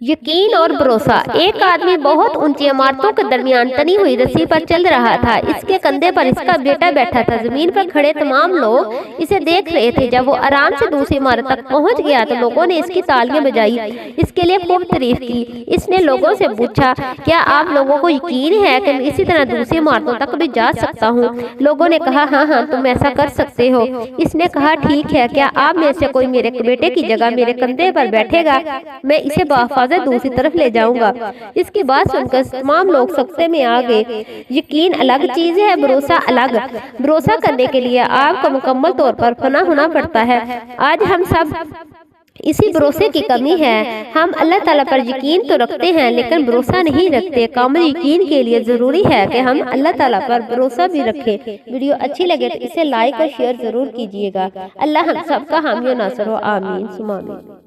यकीन और भरोसा। एक आदमी बहुत ऊंची इमारतों के दरमियान तनी हुई रस्सी पर चल रहा था। इसके कंधे पर इसका बेटा बैठा था। जमीन पर खड़े तमाम लोग इसे देख रहे थे। जब वो आराम से दूसरी इमारत तक पहुंच गया तो लोगों ने इसकी तालियां बजाई, इसके लिए खूब तारीफ की। इसने लोगों से पूछा, क्या आप लोगों को यकीन है कि मैं इसी तरह दूसरी इमारतों तक भी जा सकता हूँ? लोगों ने कहा, हाँ हाँ, तुम ऐसा कर सकते हो। इसने कहा, ठीक है, क्या आप में से कोई मेरे बेटे की जगह मेरे कंधे पर बैठेगा? मैं इसे दूसरी तरफ ले जाऊंगा। इसकी बात सुनकर तमाम लोग सख्ते में आ गए। यकीन अलग चीज है, भरोसा अलग। भरोसा करने के लिए आपको मुकम्मल तौर पर फना होना पड़ता है। आज हम सब इसी भरोसे की कमी है। हम अल्लाह ताला पर यकीन तो रखते हैं लेकिन भरोसा नहीं रखते। कामिल यकीन के लिए जरूरी है कि हम अल्लाह ताला पर भरोसा भी रखें। वीडियो अच्छी लगे तो इसे लाइक और शेयर जरूर कीजिएगा। अल्लाह हम सबका हामी और नासर हो। आमीन सुमा आमीन।